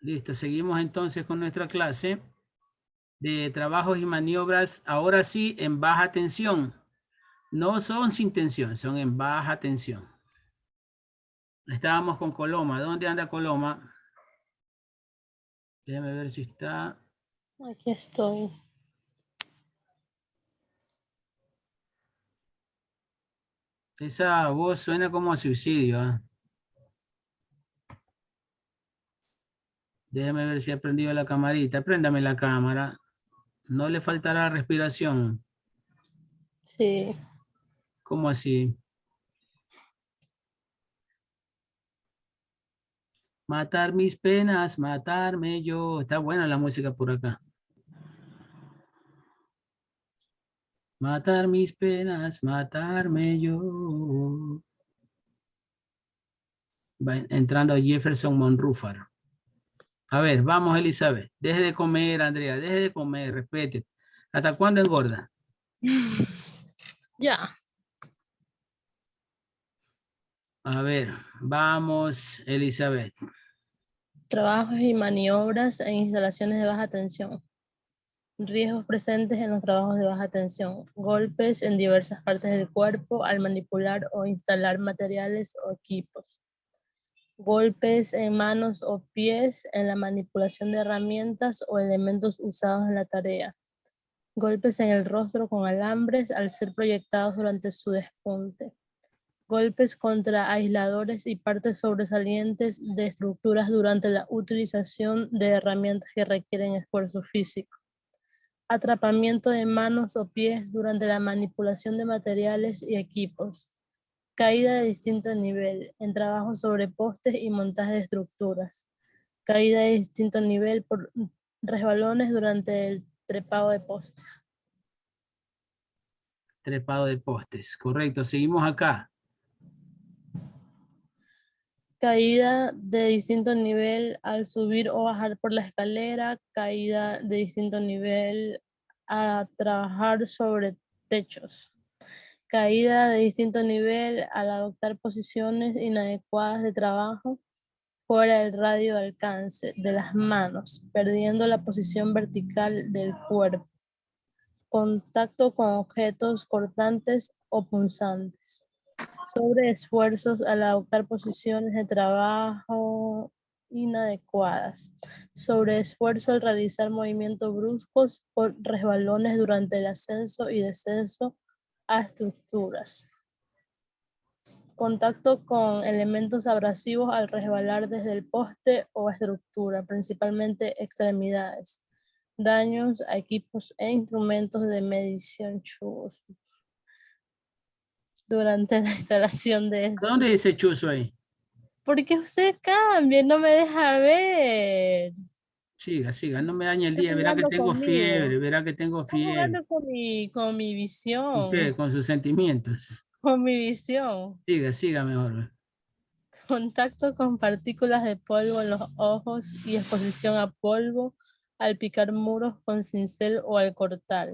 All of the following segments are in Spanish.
Listo, seguimos entonces con nuestra clase de trabajos y maniobras. Ahora sí, en baja tensión. No son sin tensión, son en baja tensión. Estábamos con Coloma. ¿Dónde anda Coloma? Déjame ver si está. Aquí estoy. Esa voz suena como a suicidio. ¿Eh? Déjame ver si ha prendido la camarita. Préndame la cámara. No le faltará respiración. Sí. ¿Cómo así? Matar mis penas, matarme yo. Está buena la música por acá. Matar mis penas, matarme yo. Va entrando Jefferson Monrúfar. A ver, vamos, Elizabeth. Deje de comer, Andrea. Deje de comer, respete. ¿Hasta cuándo engorda? Ya. A ver, vamos, Elizabeth. Trabajos y maniobras en instalaciones de baja tensión. Riesgos presentes en los trabajos de baja tensión. Golpes en diversas partes del cuerpo al manipular o instalar materiales o equipos. Golpes en manos o pies en la manipulación de herramientas o elementos usados en la tarea. Golpes en el rostro con alambres al ser proyectados durante su despunte. Golpes contra aisladores y partes sobresalientes de estructuras durante la utilización de herramientas que requieren esfuerzo físico. Atrapamiento de manos o pies durante la manipulación de materiales y equipos. Caída de distinto nivel en trabajos sobre postes y montaje de estructuras. Caída de distinto nivel por resbalones durante el trepado de postes. Trepado de postes. Correcto, seguimos acá. Caída de distinto nivel al subir o bajar por la escalera. Caída de distinto nivel a trabajar sobre techos. Caída de distinto nivel al adoptar posiciones inadecuadas de trabajo fuera del radio de alcance de las manos, perdiendo la posición vertical del cuerpo. Contacto con objetos cortantes o punzantes. Sobre esfuerzos al adoptar posiciones de trabajo inadecuadas. Sobre esfuerzo al realizar movimientos bruscos por resbalones durante el ascenso y descenso a estructuras. Contacto con elementos abrasivos al resbalar desde el poste o estructura, principalmente extremidades. Daños a equipos e instrumentos de medición chus durante la instalación de ¿Dónde estos. dice chuzo ahí? Porque usted cambia, no me deja ver. Siga, siga, no me dañe el Está día. Verá que jugando tengo fiebre, conmigo. verá que tengo Está fiebre. jugando con mi ¿Con qué? visión. Con sus sentimientos. Con mi visión. Siga, siga mejor. Contacto con partículas de polvo en los ojos y exposición a polvo al picar muros con cincel o al cortar.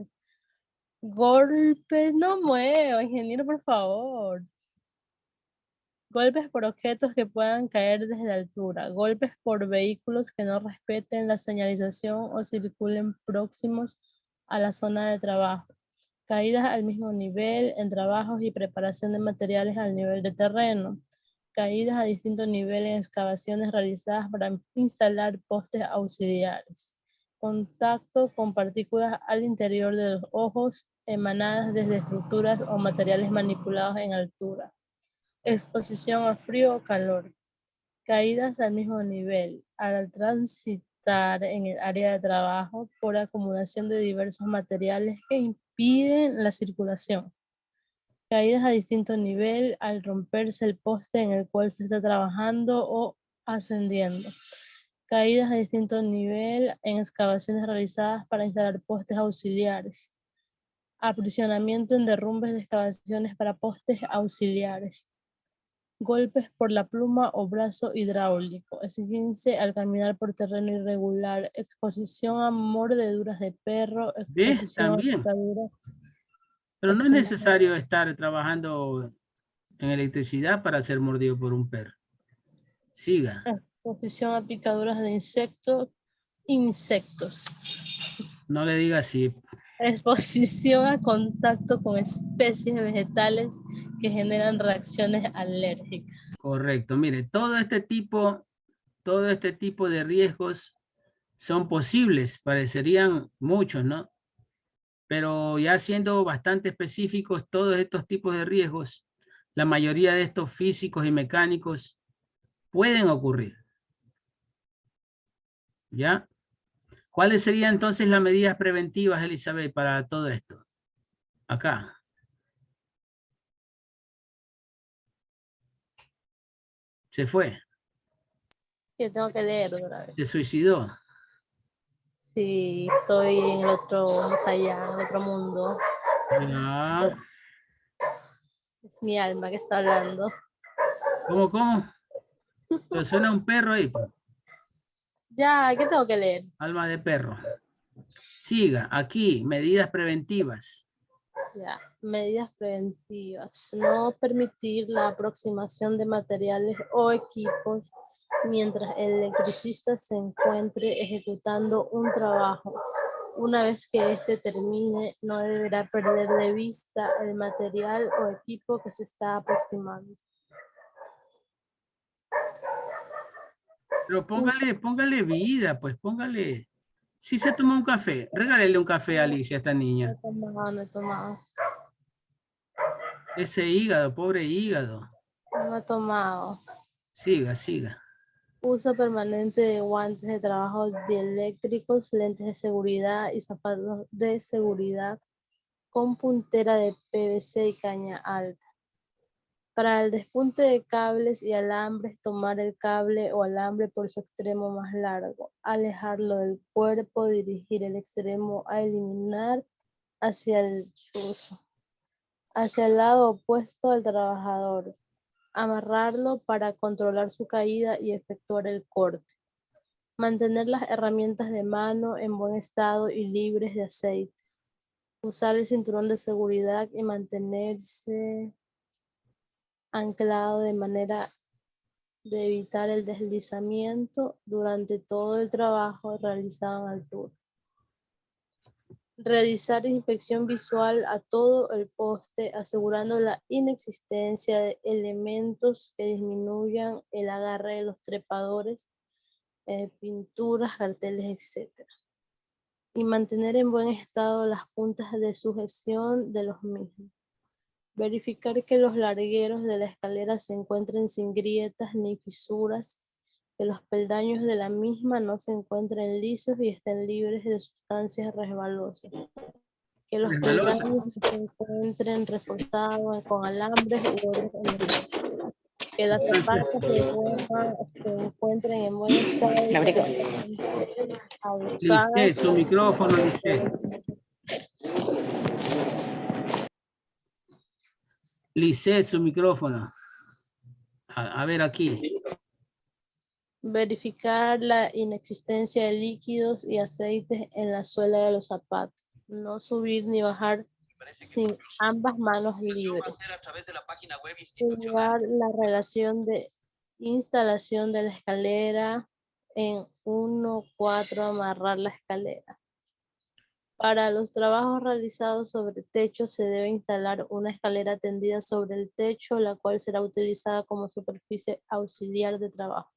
Golpes, no mueva, ingeniero, por favor. Golpes por objetos que puedan caer desde la altura. Golpes por vehículos que no respeten la señalización o circulen próximos a la zona de trabajo. Caídas al mismo nivel en trabajos y preparación de materiales al nivel de terreno. Caídas a distinto nivel en excavaciones realizadas para instalar postes auxiliares. Contacto con partículas al interior de los ojos emanadas desde estructuras o materiales manipulados en altura. Exposición a frío o calor. Caídas al mismo nivel al transitar en el área de trabajo por acumulación de diversos materiales que impiden la circulación. Caídas a distinto nivel al romperse el poste en el cual se está trabajando o ascendiendo. Caídas a distinto nivel en excavaciones realizadas para instalar postes auxiliares. Aprisionamiento en derrumbes de excavaciones para postes auxiliares. Golpes por la pluma o brazo hidráulico. Esguince al caminar por terreno irregular. Exposición a mordeduras de perro. ¿Ves? Exposición a También. picaduras. Pero no es Exposición. necesario estar trabajando en electricidad para ser mordido por un perro. Siga. Exposición a picaduras de insectos. No le diga así. Exposición a contacto con especies vegetales que generan reacciones alérgicas. Correcto. Mire, todo este tipo de riesgos son posibles. Parecerían muchos, ¿no? Pero ya siendo bastante específicos, todos estos tipos de riesgos, la mayoría de estos físicos y mecánicos pueden ocurrir. ¿Ya? ¿Cuáles serían entonces las medidas preventivas, Elizabeth, para todo esto? Acá. Se fue. Que tengo que leer otra vez. Se suicidó. Sí, estoy en el otro, más allá, en el otro mundo. Ya. Es mi alma que está hablando. ¿Cómo? Pero suena un perro ahí, pues. Ya, ¿qué tengo que leer? Alma de perro. Siga, aquí, medidas preventivas. Ya, medidas preventivas. No permitir la aproximación de materiales o equipos mientras el electricista se encuentre ejecutando un trabajo. Una vez que éste termine, no deberá perder de vista el material o equipo que se está aproximando. Pero póngale vida, pues póngale. Si se toma un café, regálele un café a Alicia, a esta No he niña. tomado, no he tomado. Ese hígado, pobre hígado. No he tomado. Siga. Uso permanente de guantes de trabajo dieléctricos, lentes de seguridad y zapatos de seguridad con puntera de PVC y caña alta. Para el despunte de cables y alambres, tomar el cable o alambre por su extremo más largo, alejarlo del cuerpo, dirigir el extremo a eliminar hacia el chuzo, hacia el lado opuesto al trabajador, amarrarlo para controlar su caída y efectuar el corte. Mantener las herramientas de mano en buen estado y libres de aceites. Usar el cinturón de seguridad y mantenerse anclado de manera de evitar el deslizamiento durante todo el trabajo realizado en altura. Realizar inspección visual a todo el poste, asegurando la inexistencia de elementos que disminuyan el agarre de los trepadores, pinturas, carteles, etc. Y mantener en buen estado las puntas de sujeción de los mismos. Verificar que los largueros de la escalera se encuentren sin grietas ni fisuras, que los peldaños de la misma no se encuentren lisos y estén libres de sustancias resbalosas, que los peldaños Resbalosas. se encuentren reforzados con alambres u otros elementos, que las zapatas de goma se encuentren en buen estado y correctamente adosadas. Lisset, su micrófono, Lisset. Lisset, su micrófono. A ver aquí. Verificar la inexistencia de líquidos y aceites en la suela de los zapatos. No subir ni bajar sin ambas manos libres. Jugar la relación de instalación de la escalera en 1-4, amarrar la escalera. Para los trabajos realizados sobre techo se debe instalar una escalera tendida sobre el techo, la cual será utilizada como superficie auxiliar de trabajo.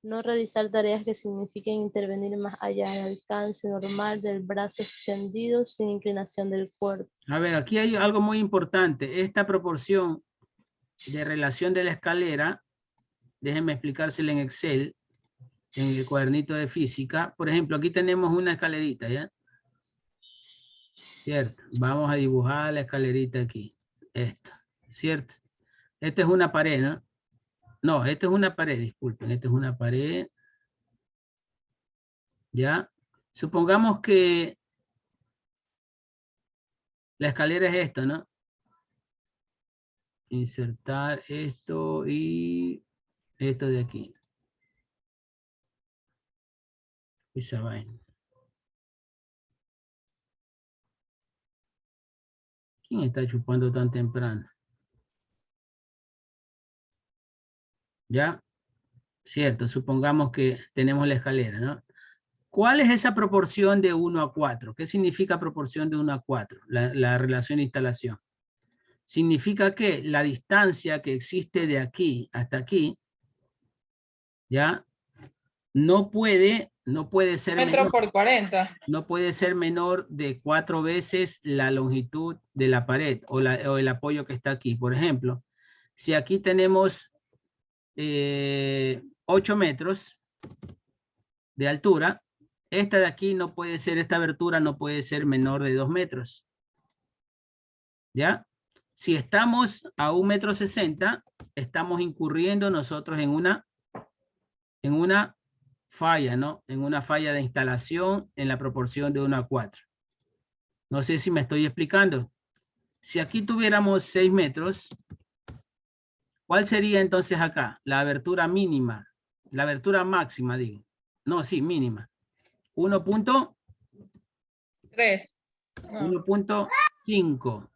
No realizar tareas que signifiquen intervenir más allá del alcance normal del brazo extendido sin inclinación del cuerpo. A ver, aquí hay algo muy importante. Esta proporción de relación de la escalera, déjenme explicársela en Excel, en el cuadernito de física. Por ejemplo, aquí tenemos una escalerita, ¿ya? ¿Cierto? Vamos a dibujar la escalerita aquí. Esta, ¿cierto? Esta es una pared, ¿no? No, esta es una pared, disculpen. Esta es una pared. ¿Ya? Supongamos que la escalera es esto, ¿no? Insertar esto y esto de aquí. Esa vaina. ¿Quién está chupando tan temprano? ¿Ya? Cierto, supongamos que tenemos la escalera, ¿no? ¿Cuál es esa proporción de 1 a 4? ¿Qué significa proporción de 1 a 4? La relación de instalación. Significa que la distancia que existe de aquí hasta aquí, ¿ya? No puede ser Metro menor. por 40. No puede ser menor de 4 veces la longitud de la pared o el apoyo que está aquí. Por ejemplo, si aquí tenemos 8 metros de altura, esta de aquí no puede ser, esta abertura no puede ser menor de 2 metros. ¿Ya? Si estamos a 1,60 m, estamos incurriendo nosotros en una falla, ¿no? En una falla de instalación en la proporción de 1 a 4. No sé si me estoy explicando. Si aquí tuviéramos 6 metros, ¿cuál sería entonces acá? La abertura mínima, la abertura máxima, digo. No, sí, mínima. 1.5. 3. No. 1.5.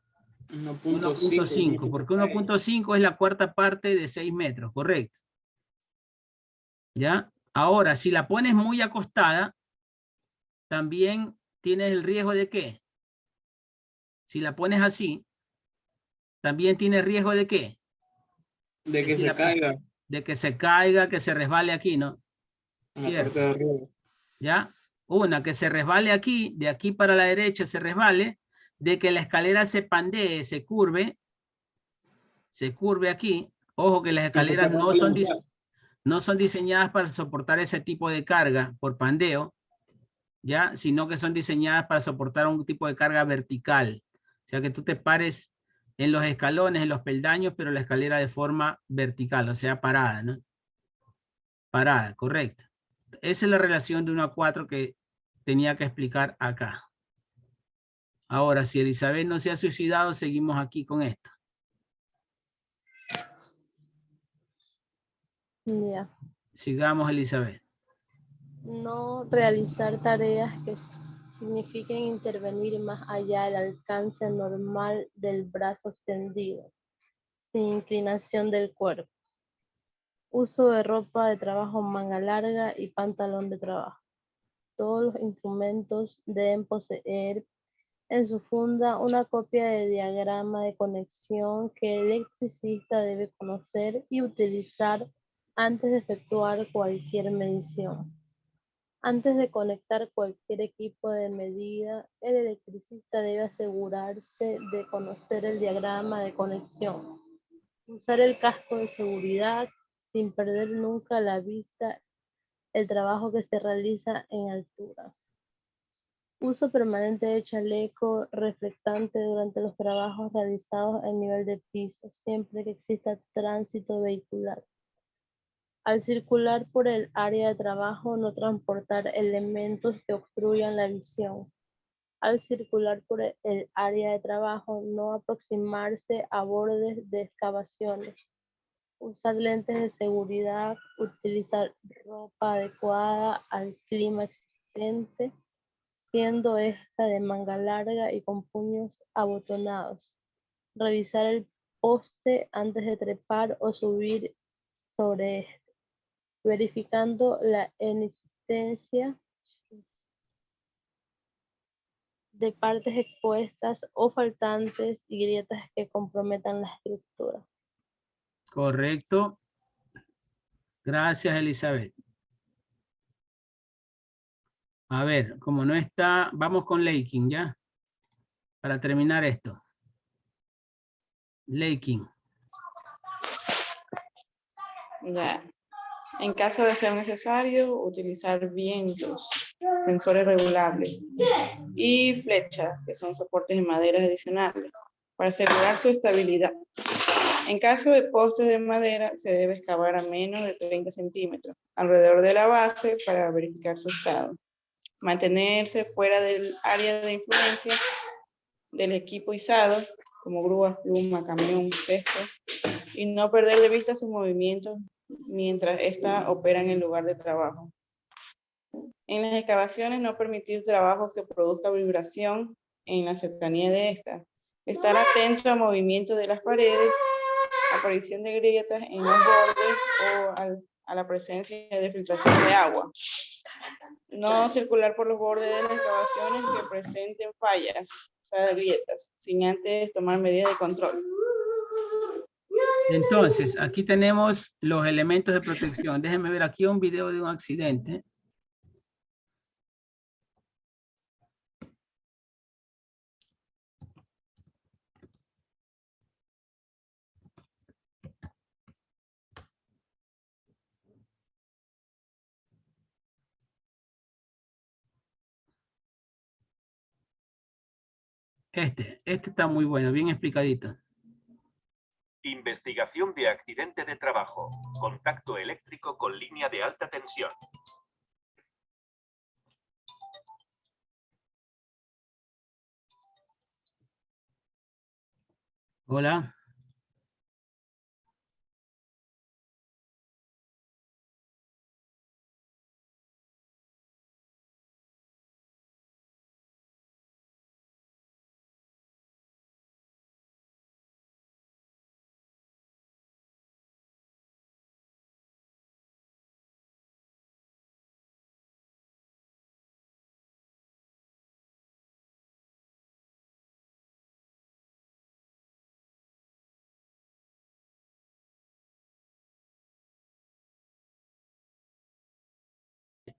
1.5, porque 1.5 es la cuarta parte de 6 metros, correcto. ¿Ya? Ahora, si la pones muy acostada, también tienes el riesgo de ¿qué? Si la pones así, también tienes riesgo de ¿qué? De que se caiga. De que se caiga, que se resbale aquí, ¿no? En la parte de arriba. ¿Ya? Una, que se resbale aquí, de aquí para la derecha se resbale, de que la escalera se pandee, se curve aquí. Ojo que las escaleras no son diseñadas para soportar ese tipo de carga por pandeo, ¿ya? Sino que son diseñadas para soportar un tipo de carga vertical. O sea, que tú te pares en los escalones, en los peldaños, pero la escalera de forma vertical, o sea, parada, ¿no? Parada, correcto. Esa es la relación de 1 a 4 que tenía que explicar acá. Ahora, si Elizabeth no se ha suicidado, seguimos aquí con esto. Ya. Sigamos, Elizabeth. No realizar tareas que signifiquen intervenir más allá del alcance normal del brazo extendido, sin inclinación del cuerpo. Uso de ropa de trabajo manga larga y pantalón de trabajo. Todos los instrumentos deben poseer en su funda una copia de diagrama de conexión que el electricista debe conocer y utilizar antes de efectuar cualquier medición. Antes de conectar cualquier equipo de medida, el electricista debe asegurarse de conocer el diagrama de conexión. Usar el casco de seguridad sin perder nunca la vista el trabajo que se realiza en altura. Uso permanente de chaleco reflectante durante los trabajos realizados en nivel de piso, siempre que exista tránsito vehicular. Al circular por el área de trabajo, no transportar elementos que obstruyan la visión. Al circular por el área de trabajo, no aproximarse a bordes de excavaciones. Usar lentes de seguridad, utilizar ropa adecuada al clima existente, siendo esta de manga larga y con puños abotonados. Revisar el poste antes de trepar o subir sobre este, verificando la inexistencia de partes expuestas o faltantes y grietas que comprometan la estructura. Correcto. Gracias, Elizabeth. A ver, como no está, vamos con Leikin, ¿ya? Para terminar esto. Leikin. Ya. En caso de ser necesario, utilizar vientos, sensores regulables y flechas, que son soportes de madera adicionales, para asegurar su estabilidad. En caso de postes de madera, se debe excavar a menos de 30 centímetros alrededor de la base para verificar su estado. Mantenerse fuera del área de influencia del equipo izado, como grúas, pluma, camión, cesto, y no perder de vista sus movimientos mientras ésta opera en el lugar de trabajo. En las excavaciones, no permitir trabajo que produzca vibración en la cercanía de esta. Estar atento al movimiento de las paredes, aparición de grietas en los bordes o a la presencia de filtración de agua. No circular por los bordes de las excavaciones que presenten fallas, o sea, grietas, sin antes tomar medidas de control. Entonces, aquí tenemos los elementos de protección. Déjenme ver aquí un video de un accidente. Este está muy bueno, bien explicadito. Investigación de accidente de trabajo. Contacto eléctrico con línea de alta tensión. Hola.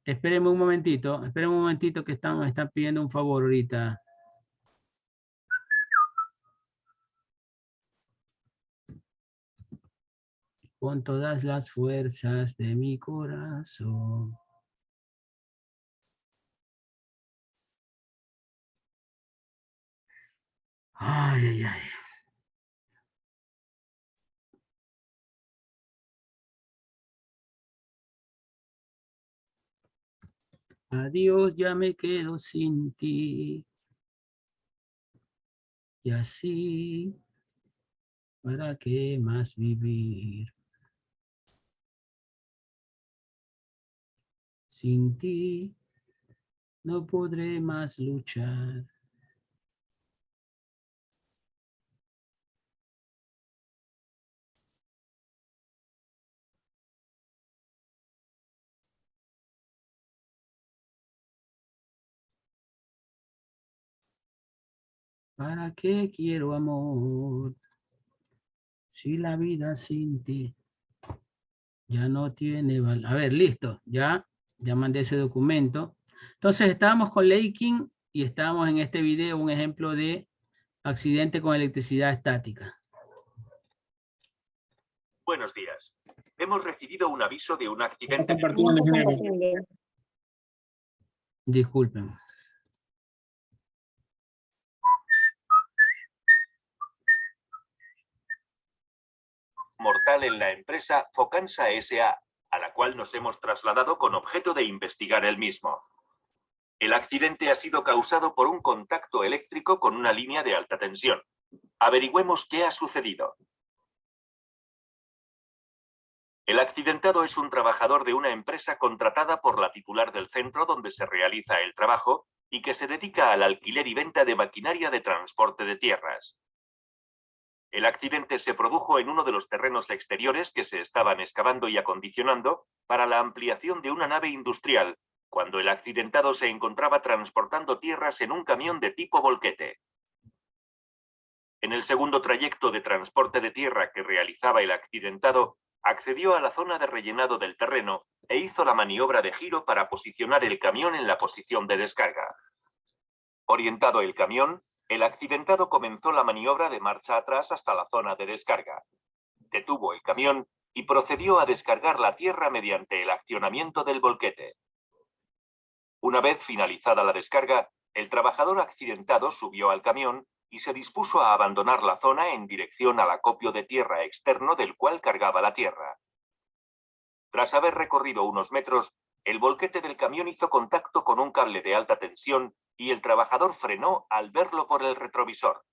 Espérenme un momentito que me están pidiendo un favor ahorita. Con todas las fuerzas de mi corazón. Ay, ay, ay. Adiós, ya me quedo sin ti. Y así, ¿para qué más vivir? Sin ti, no podré más luchar. ¿Para qué quiero amor? Si la vida sin ti ya no tiene valor. A ver, listo, ya mandé ese documento. Entonces estábamos con Laking y estábamos en este video un ejemplo de accidente con electricidad estática. Buenos días. Hemos recibido un aviso de un accidente Disculpen. mortal en la empresa Focansa S.A., a la cual nos hemos trasladado con objeto de investigar el mismo. El accidente ha sido causado por un contacto eléctrico con una línea de alta tensión. Averigüemos qué ha sucedido. El accidentado es un trabajador de una empresa contratada por la titular del centro donde se realiza el trabajo y que se dedica al alquiler y venta de maquinaria de transporte de tierras. El accidente se produjo en uno de los terrenos exteriores que se estaban excavando y acondicionando para la ampliación de una nave industrial, cuando el accidentado se encontraba transportando tierras en un camión de tipo volquete. En el segundo trayecto de transporte de tierra que realizaba el accidentado, accedió a la zona de rellenado del terreno e hizo la maniobra de giro para posicionar el camión en la posición de descarga. Orientado el camión, el accidentado comenzó la maniobra de marcha atrás hasta la zona de descarga. Detuvo el camión y procedió a descargar la tierra mediante el accionamiento del volquete. Una vez finalizada la descarga, el trabajador accidentado subió al camión y se dispuso a abandonar la zona en dirección al acopio de tierra externo del cual cargaba la tierra. Tras haber recorrido unos metros, el volquete del camión hizo contacto con un cable de alta tensión y el trabajador frenó al verlo por el retrovisor.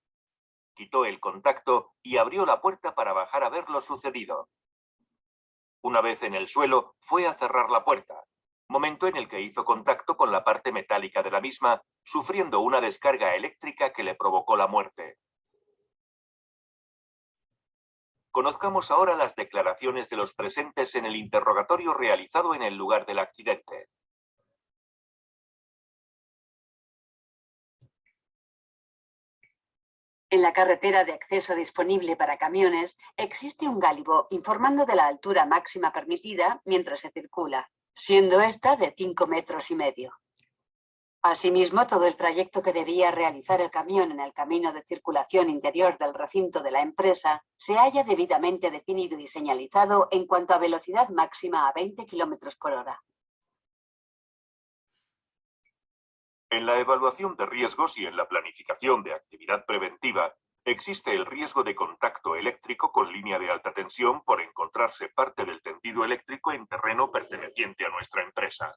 Quitó el contacto y abrió la puerta para bajar a ver lo sucedido. Una vez en el suelo, fue a cerrar la puerta, momento en el que hizo contacto con la parte metálica de la misma, sufriendo una descarga eléctrica que le provocó la muerte. Conozcamos ahora las declaraciones de los presentes en el interrogatorio realizado en el lugar del accidente. En la carretera de acceso disponible para camiones existe un gálibo informando de la altura máxima permitida mientras se circula, siendo esta de 5,5 metros. Asimismo, todo el trayecto que debía realizar el camión en el camino de circulación interior del recinto de la empresa se halla debidamente definido y señalizado en cuanto a velocidad máxima a 20 kilómetros por hora. En la evaluación de riesgos y en la planificación de actividad preventiva, existe el riesgo de contacto eléctrico con línea de alta tensión por encontrarse parte del tendido eléctrico en terreno perteneciente a nuestra empresa.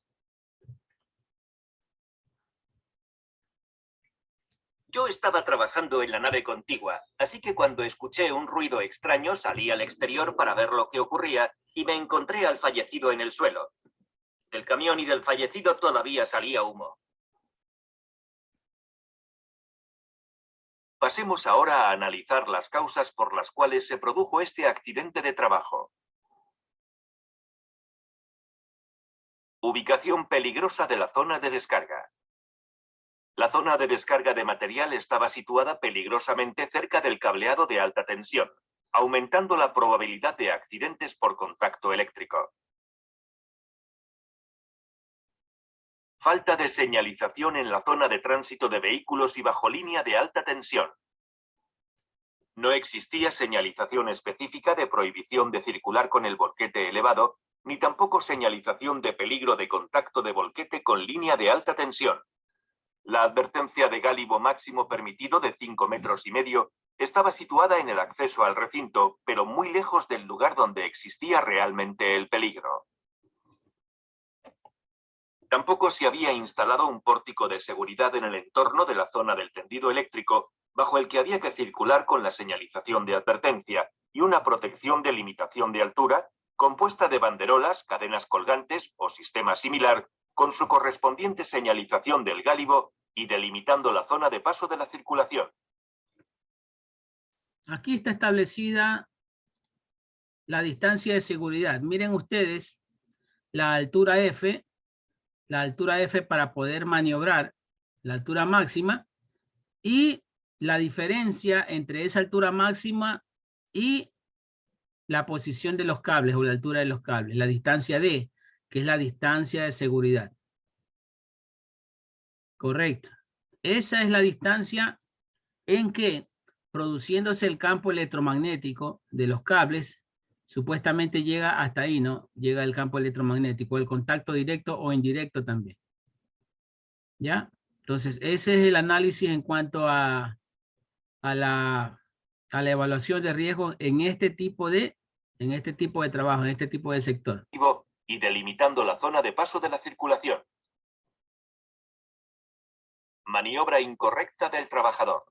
Yo estaba trabajando en la nave contigua, así que cuando escuché un ruido extraño salí al exterior para ver lo que ocurría y me encontré al fallecido en el suelo. Del camión y del fallecido todavía salía humo. Pasemos ahora a analizar las causas por las cuales se produjo este accidente de trabajo. Ubicación peligrosa de la zona de descarga. La zona de descarga de material estaba situada peligrosamente cerca del cableado de alta tensión, aumentando la probabilidad de accidentes por contacto eléctrico. Falta de señalización en la zona de tránsito de vehículos y bajo línea de alta tensión. No existía señalización específica de prohibición de circular con el volquete elevado, ni tampoco señalización de peligro de contacto de volquete con línea de alta tensión. La advertencia de gálibo máximo permitido de 5,5 metros estaba situada en el acceso al recinto, pero muy lejos del lugar donde existía realmente el peligro. Tampoco se había instalado un pórtico de seguridad en el entorno de la zona del tendido eléctrico, bajo el que había que circular con la señalización de advertencia y una protección de limitación de altura, compuesta de banderolas, cadenas colgantes o sistema similar, con su correspondiente señalización del gálibo y delimitando la zona de paso de la circulación. Aquí está establecida la distancia de seguridad. Miren ustedes la altura F para poder maniobrar, la altura máxima, y la diferencia entre esa altura máxima y la posición de los cables o la altura de los cables, la distancia D, que es la distancia de seguridad. Correcto. Esa es la distancia en que, produciéndose el campo electromagnético de los cables, supuestamente llega hasta ahí, ¿no? Llega el campo electromagnético, el contacto directo o indirecto también. ¿Ya? Entonces, ese es el análisis en cuanto a la evaluación de riesgo en este tipo de trabajo, en este tipo de sector. Y delimitando la zona de paso de la circulación. Maniobra incorrecta del trabajador.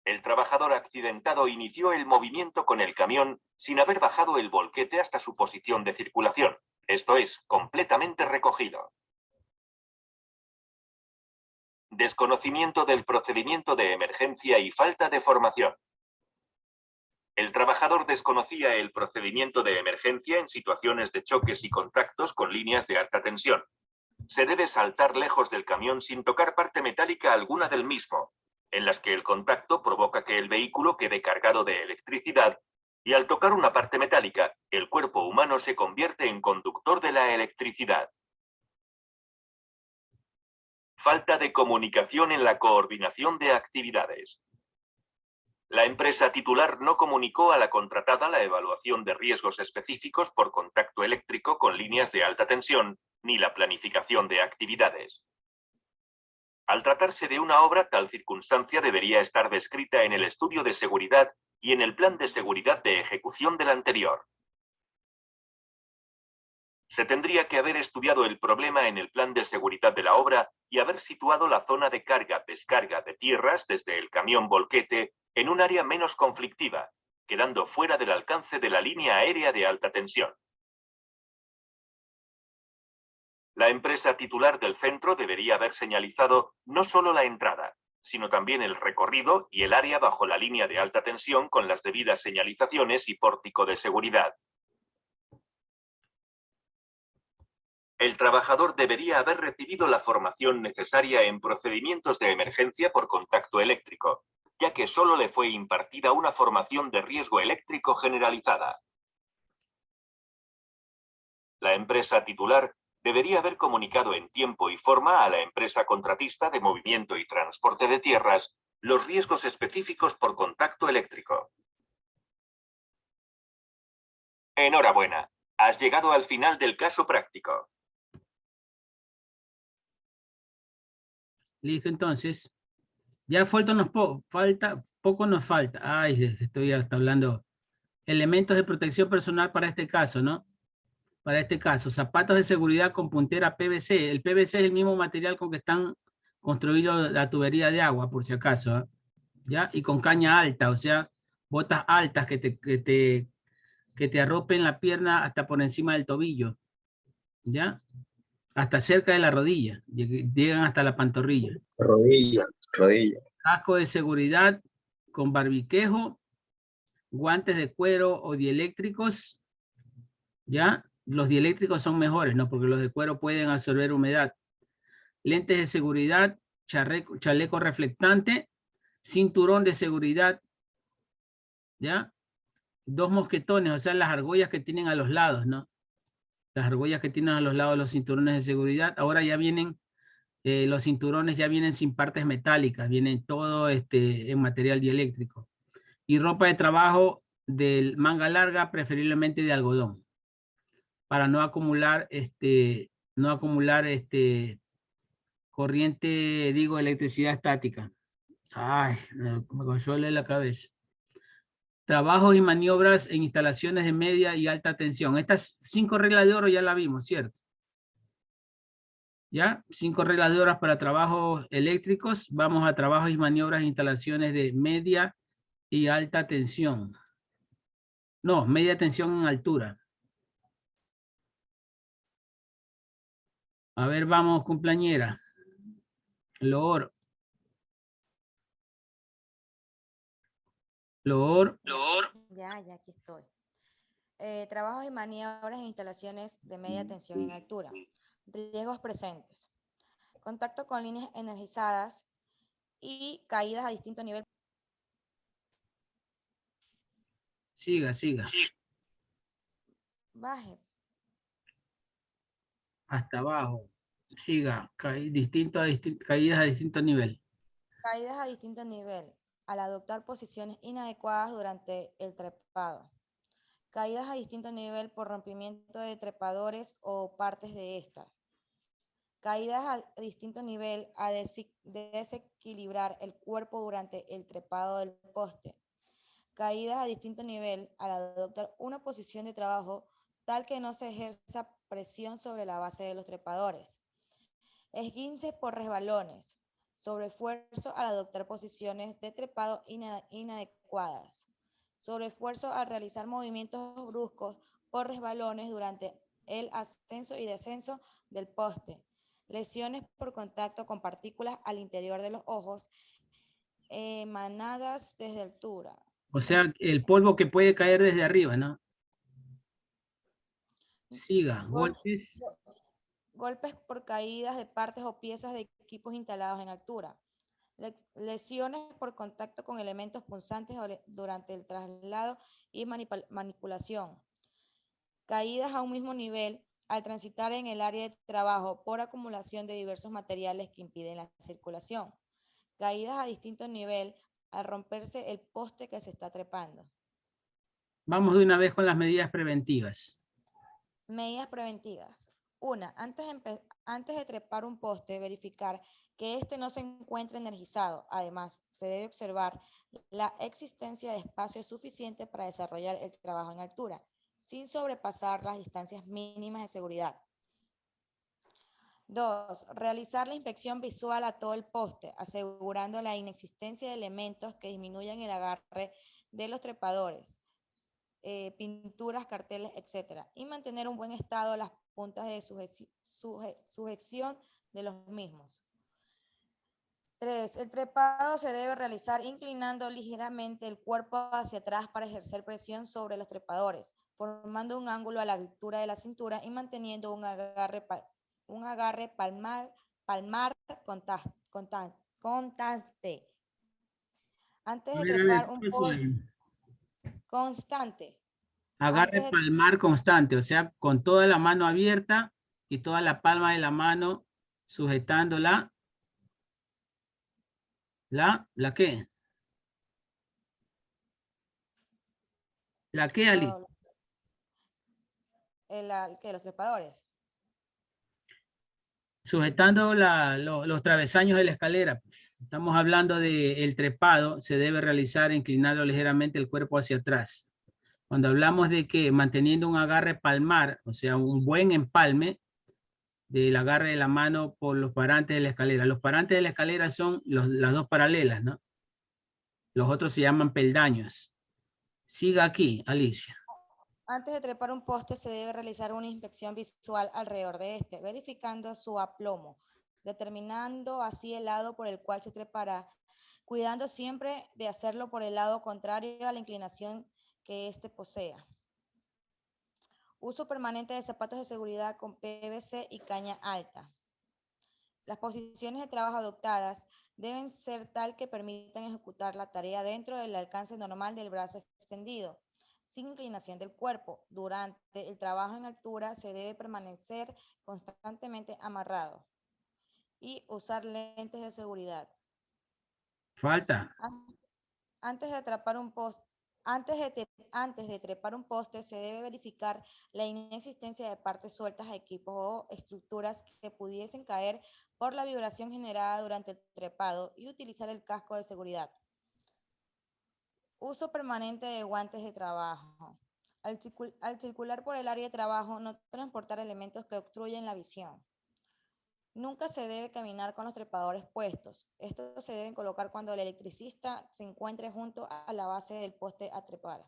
El trabajador accidentado inició el movimiento con el camión sin haber bajado el volquete hasta su posición de circulación, esto es, completamente recogido. Desconocimiento del procedimiento de emergencia y falta de formación. El trabajador desconocía el procedimiento de emergencia en situaciones de choques y contactos con líneas de alta tensión. Se debe saltar lejos del camión sin tocar parte metálica alguna del mismo, en las que el contacto provoca que el vehículo quede cargado de electricidad y al tocar una parte metálica, el cuerpo humano se convierte en conductor de la electricidad. Falta de comunicación en la coordinación de actividades. La empresa titular no comunicó a la contratada la evaluación de riesgos específicos por contacto eléctrico con líneas de alta tensión, ni la planificación de actividades. Al tratarse de una obra, tal circunstancia debería estar descrita en el estudio de seguridad y en el plan de seguridad de ejecución del anterior. Se tendría que haber estudiado el problema en el plan de seguridad de la obra y haber situado la zona de carga-descarga de tierras desde el camión volquete en un área menos conflictiva, quedando fuera del alcance de la línea aérea de alta tensión. La empresa titular del centro debería haber señalizado no solo la entrada, sino también el recorrido y el área bajo la línea de alta tensión con las debidas señalizaciones y pórtico de seguridad. El trabajador debería haber recibido la formación necesaria en procedimientos de emergencia por contacto eléctrico, ya que solo le fue impartida una formación de riesgo eléctrico generalizada. La empresa titular debería haber comunicado en tiempo y forma a la empresa contratista de movimiento y transporte de tierras los riesgos específicos por contacto eléctrico. Enhorabuena, has llegado al final del caso práctico. Listo, entonces. Ya poco nos falta. Ay, estoy hasta hablando. Elementos de protección personal para este caso, ¿no? Para este caso, zapatos de seguridad con puntera PVC. El PVC es el mismo material con que están construidos la tubería de agua, por si acaso, ¿eh? ¿Ya? Y con caña alta, o sea, botas altas que te arropen la pierna hasta por encima del tobillo, ¿ya? Hasta cerca de la rodilla, llegan hasta la pantorrilla. Rodilla. Casco de seguridad con barbiquejo, guantes de cuero o dieléctricos, ¿ya? Los dieléctricos son mejores, ¿no? Porque los de cuero pueden absorber humedad. Lentes de seguridad, chaleco reflectante, cinturón de seguridad, ¿ya? 2 mosquetones, o sea, las argollas que tienen a los lados, ¿no? Las argollas que tienen a los lados los cinturones de seguridad. Ahora ya vienen, los cinturones ya vienen sin partes metálicas, vienen todo en material dieléctrico. Y ropa de trabajo de manga larga, preferiblemente de algodón, para no acumular, corriente, digo, electricidad estática. Ay, me consuele la cabeza. Trabajos y maniobras en instalaciones de media y alta tensión. Estas 5 reglas de oro ya la vimos, ¿cierto? ¿Ya? 5 reglas de oro para trabajos eléctricos. Vamos a trabajos y maniobras en instalaciones de media y alta tensión. No, media tensión en altura. A ver, vamos, cumpleañera. Loor. Ya aquí estoy. Trabajos y maniobras en instalaciones de media tensión en altura. Riesgos presentes. Contacto con líneas energizadas y caídas a distinto nivel. Siga. Baje. Hasta abajo. Siga. Caídas a distinto nivel. Caídas a distinto nivel. Al adoptar posiciones inadecuadas durante el trepado. Caídas a distinto nivel por rompimiento de trepadores o partes de estas. Caídas a distinto nivel a desequilibrar el cuerpo durante el trepado del poste. Caídas a distinto nivel al adoptar una posición de trabajo tal que no se ejerza presión sobre la base de los trepadores. Esguinces por resbalones. Sobreesfuerzo al adoptar posiciones de trepado inadecuadas. Sobreesfuerzo al realizar movimientos bruscos por resbalones durante el ascenso y descenso del poste. Lesiones por contacto con partículas al interior de los ojos emanadas desde altura. O sea, el polvo que puede caer desde arriba, ¿no? Siga. Golpes. Golpes por caídas de partes o piezas de equipos instalados en altura. Lesiones por contacto con elementos punzantes durante el traslado y manipulación. Caídas a un mismo nivel al transitar en el área de trabajo por acumulación de diversos materiales que impiden la circulación. Caídas a distinto nivel al romperse el poste que se está trepando. Vamos de una vez con las medidas preventivas. Medidas preventivas. 1. Antes de trepar un poste, verificar que éste no se encuentre energizado. Además, se debe observar la existencia de espacio suficiente para desarrollar el trabajo en altura, sin sobrepasar las distancias mínimas de seguridad. 2. Realizar la inspección visual a todo el poste, asegurando la inexistencia de elementos que disminuyan el agarre de los trepadores, pinturas, carteles, etc. Y mantener un buen estado las puntas de sujeción de los mismos. 3. El trepado se debe realizar inclinando ligeramente el cuerpo hacia atrás para ejercer presión sobre los trepadores, formando un ángulo a la altura de la cintura y manteniendo un agarre palmar constante. Antes de trepar un poste constante. Agarre palmar constante, o sea, con toda la mano abierta y toda la palma de la mano sujetando ¿la qué? ¿La qué, Ali? Los trepadores. Sujetando los travesaños de la escalera. Estamos hablando de el trepado, se debe realizar inclinando ligeramente el cuerpo hacia atrás. Cuando hablamos de que manteniendo un agarre palmar, o sea, un buen empalme del agarre de la mano por los parantes de la escalera. Los parantes de la escalera son las dos paralelas, ¿no? Los otros se llaman peldaños. Siga aquí, Alicia. Antes de trepar un poste se debe realizar una inspección visual alrededor de este, verificando su aplomo, determinando así el lado por el cual se trepará, cuidando siempre de hacerlo por el lado contrario a la inclinación que éste posea. Uso permanente de zapatos de seguridad con PVC y caña alta. Las posiciones de trabajo adoptadas deben ser tal que permitan ejecutar la tarea dentro del alcance normal del brazo extendido, sin inclinación del cuerpo. Durante el trabajo en altura se debe permanecer constantemente amarrado y usar lentes de seguridad. Falta. Antes de trepar un poste se debe verificar la inexistencia de partes sueltas a equipos o estructuras que pudiesen caer por la vibración generada durante el trepado y utilizar el casco de seguridad. Uso permanente de guantes de trabajo. Al circular por el área de trabajo, no transportar elementos que obstruyen la visión. Nunca se debe caminar con los trepadores puestos. Estos se deben colocar cuando el electricista se encuentre junto a la base del poste a trepar.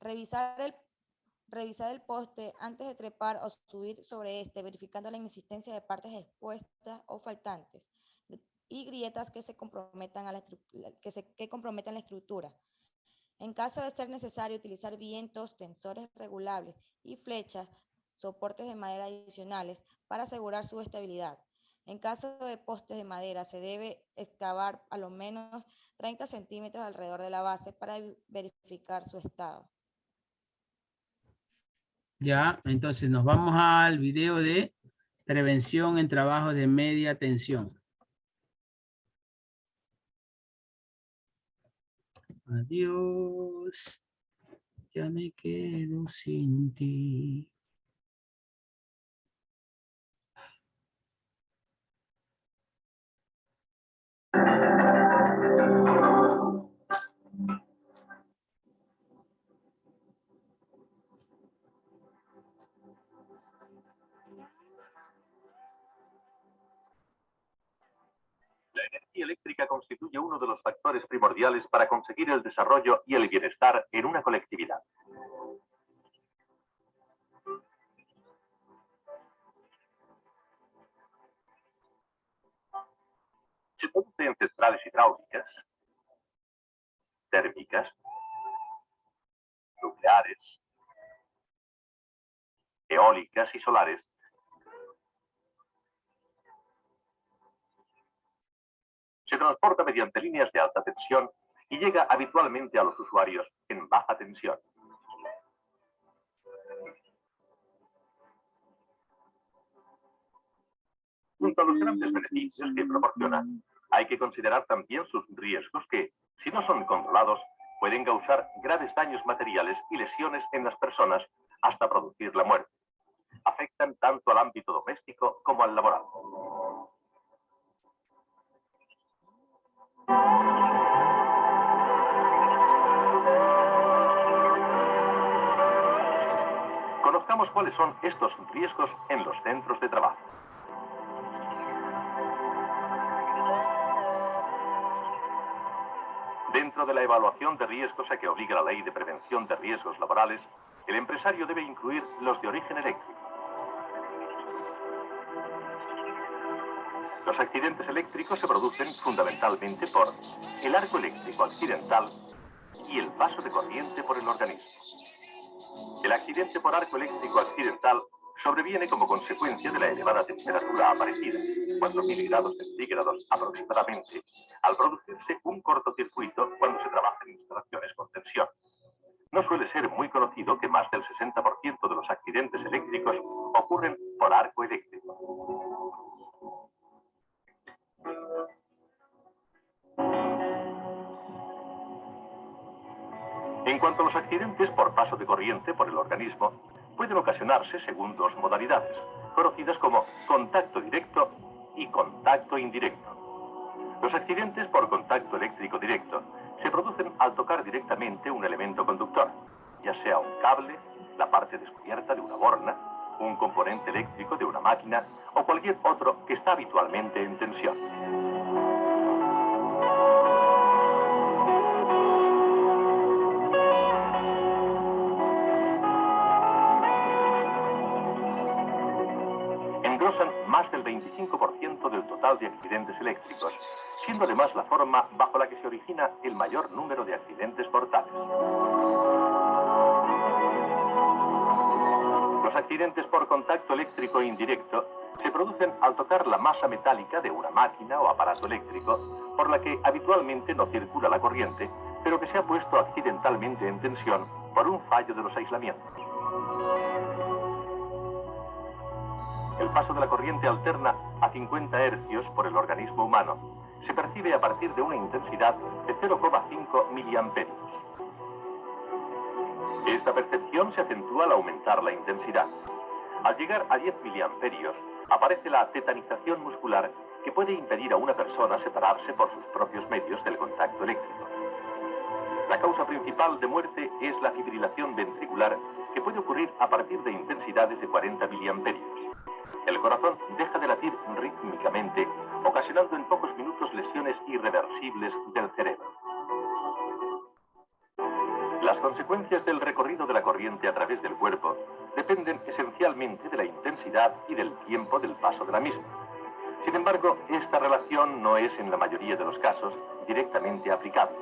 Revisar el poste antes de trepar o subir sobre este, verificando la inexistencia de partes expuestas o faltantes y grietas que comprometan la estructura. En caso de ser necesario, utilizar vientos, tensores regulables y flechas, soportes de madera adicionales para asegurar su estabilidad. En caso de postes de madera, se debe excavar a lo menos 30 centímetros alrededor de la base para verificar su estado. Ya, entonces nos vamos al video de prevención en trabajos de media tensión. Adiós, ya me quedo sin ti. La energía eléctrica constituye uno de los factores primordiales para conseguir el desarrollo y el bienestar en una colectividad. Se produce en centrales hidráulicas, térmicas, nucleares, eólicas y solares. Se transporta mediante líneas de alta tensión y llega habitualmente a los usuarios en baja tensión. Junto a los grandes beneficios que proporciona, hay que considerar también sus riesgos que, si no son controlados, pueden causar graves daños materiales y lesiones en las personas hasta producir la muerte. Afectan tanto al ámbito doméstico como al laboral. Conozcamos cuáles son estos riesgos en los centros de trabajo. Dentro de la evaluación de riesgos a que obliga la Ley de Prevención de Riesgos Laborales, el empresario debe incluir los de origen eléctrico. Los accidentes eléctricos se producen fundamentalmente por el arco eléctrico accidental y el paso de corriente por el organismo. El accidente por arco eléctrico accidental sobreviene como consecuencia de la elevada temperatura aparecida, 4.000 grados centígrados aproximadamente, al producirse un cortocircuito cuando se trabaja en instalaciones con tensión. No suele ser muy conocido que más del 60% de los accidentes eléctricos ocurren por arco eléctrico. En cuanto a los accidentes por paso de corriente por el organismo, pueden ocasionarse según dos modalidades, conocidas como contacto directo y contacto indirecto. Los accidentes por contacto eléctrico directo se producen al tocar directamente un elemento conductor, ya sea un cable, la parte descubierta de una borna, un componente eléctrico de una máquina o cualquier otro que está habitualmente en tensión. Engrosan más del 25% del total de accidentes eléctricos, siendo además la forma bajo la que se origina el mayor número de accidentes mortales. Los accidentes por contacto eléctrico indirecto se producen al tocar la masa metálica de una máquina o aparato eléctrico, por la que habitualmente no circula la corriente, pero que se ha puesto accidentalmente en tensión por un fallo de los aislamientos. El paso de la corriente alterna a 50 hercios por el organismo humano se percibe a partir de una intensidad de 0,5 miliamperios. Esta percepción se acentúa al aumentar la intensidad. Al llegar a 10 miliamperios, aparece la tetanización muscular que puede impedir a una persona separarse por sus propios medios del contacto eléctrico. La causa principal de muerte es la fibrilación ventricular, que puede ocurrir a partir de intensidades de 40 miliamperios. El corazón deja de latir rítmicamente, ocasionando en pocos minutos lesiones irreversibles del cerebro. Las consecuencias del recorrido de la corriente a través del cuerpo dependen esencialmente de la intensidad y del tiempo del paso de la misma. Sin embargo, esta relación no es en la mayoría de los casos directamente aplicable.